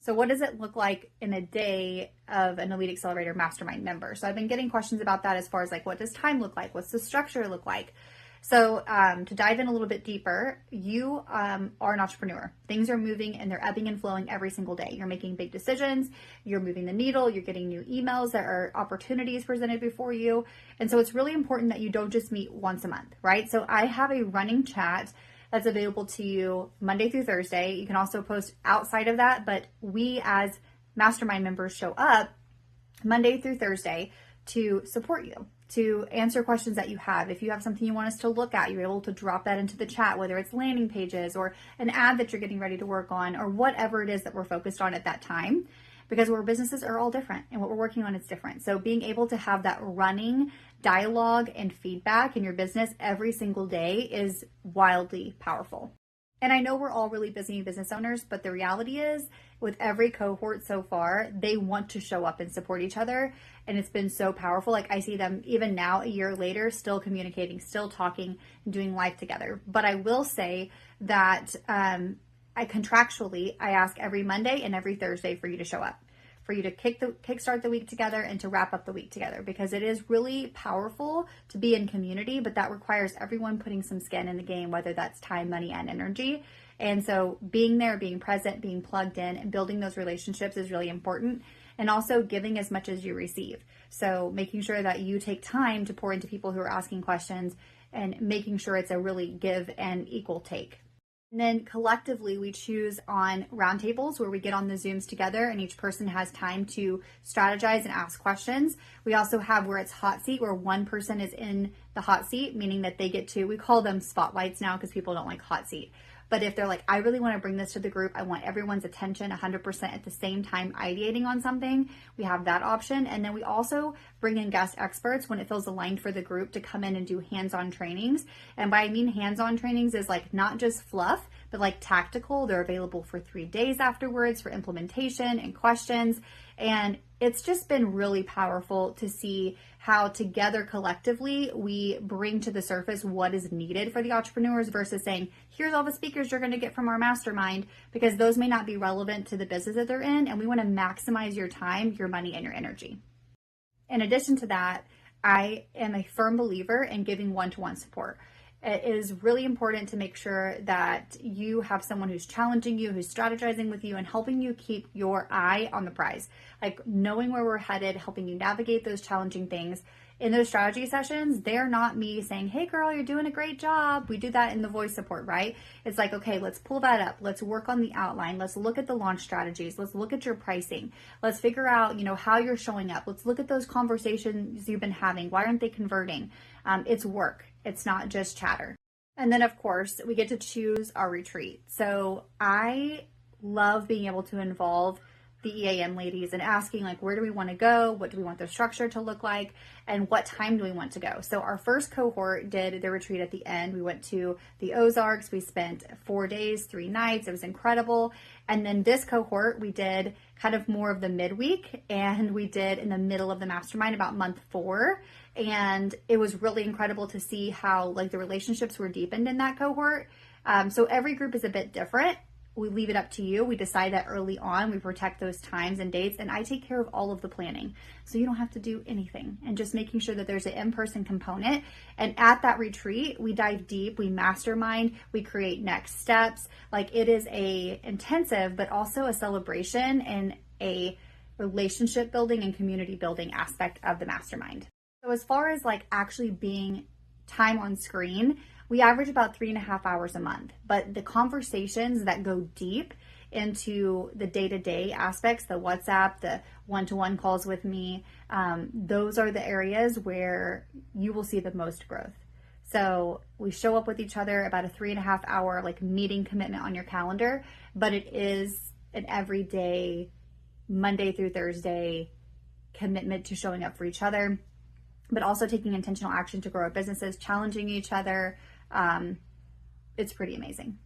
So what does it look like in a day of an Elite Accelerator Mastermind member? So I've been getting questions about that as far as like, what does time look like? What's the structure look like? So to dive in a little bit deeper, you are an entrepreneur. Things are moving and they're ebbing and flowing every single day. You're making big decisions. You're moving the needle. You're getting new emails that are opportunities presented before you. And so it's really important that you don't just meet once a month, right? So I have a running chat that's available to you Monday through Thursday. You can also post outside of that, but we as mastermind members show up Monday through Thursday to support you, to answer questions that you have. If you have something you want us to look at, you're able to drop that into the chat, whether it's landing pages or an ad that you're getting ready to work on or whatever it is that we're focused on at that time, because our businesses are all different and what we're working on is different. So being able to have that running dialogue and feedback in your business every single day is wildly powerful. And I know we're all really busy business owners, but the reality is with every cohort so far, they want to show up and support each other. And it's been so powerful. Like I see them even now, a year later, still communicating, still talking, and doing life together. But I will say that I ask every Monday and every Thursday for you to show up, for you to kickstart the week together and to wrap up the week together, because it is really powerful to be in community, but that requires everyone putting some skin in the game, whether that's time, money, and energy. And so being there, being present, being plugged in, and building those relationships is really important. And also giving as much as you receive. So making sure that you take time to pour into people who are asking questions and making sure it's a really give and equal take. And then collectively, we choose on roundtables where we get on the Zooms together and each person has time to strategize and ask questions. We also have where it's hot seat, where one person is in the hot seat, meaning that they get to, we call them spotlights now because people don't like hot seat. But if they're like, I really want to bring this to the group, I want everyone's attention 100% at the same time ideating on something, we have that option. And then we also bring in guest experts when it feels aligned for the group to come in and do hands-on trainings. And by I mean hands-on trainings is like not just fluff, but like tactical. They're available for 3 days afterwards for implementation and questions. And it's just been really powerful to see how together collectively we bring to the surface what is needed for the entrepreneurs versus saying, here's all the speakers you're going to get from our mastermind, because those may not be relevant to the business that they're in. And we want to maximize your time, your money, and your energy. In addition to that, I am a firm believer in giving one-to-one support. It is really important to make sure that you have someone who's challenging you, who's strategizing with you, and helping you keep your eye on the prize. Like knowing where we're headed, helping you navigate those challenging things. In those strategy sessions, they're not me saying, hey girl, you're doing a great job. We do that in the voice support, right? It's like, okay, let's pull that up. Let's work on the outline. Let's look at the launch strategies. Let's look at your pricing. Let's figure out, how you're showing up. Let's look at those conversations you've been having. Why aren't they converting? It's work. It's not just chatter. And then of course we get to choose our retreat. So I love being able to involve the EAM ladies and asking like, where do we want to go? What do we want the structure to look like? And what time do we want to go? So our first cohort did the retreat at the end. We went to the Ozarks. We spent 4 days, 3 nights. It was incredible. And then this cohort, we did kind of more of the midweek, and we did in the middle of the mastermind about month 4. And it was really incredible to see how like the relationships were deepened in that cohort. So every group is a bit different. We leave it up to you. We decide that early on. We protect those times and dates, and I take care of all of the planning. So you don't have to do anything, and just making sure that there's an in-person component. And at that retreat, we dive deep, we mastermind, we create next steps. Like it is a intensive, but also a celebration and a relationship building and community building aspect of the mastermind. So as far as like actually being time on screen, we average about 3.5 hours a month, but the conversations that go deep into the day-to-day aspects, the WhatsApp, the one-to-one calls with me, those are the areas where you will see the most growth. So we show up with each other about a 3.5 hour like meeting commitment on your calendar, but it is an everyday Monday through Thursday commitment to showing up for each other, but also taking intentional action to grow our businesses, challenging each other. It's pretty amazing.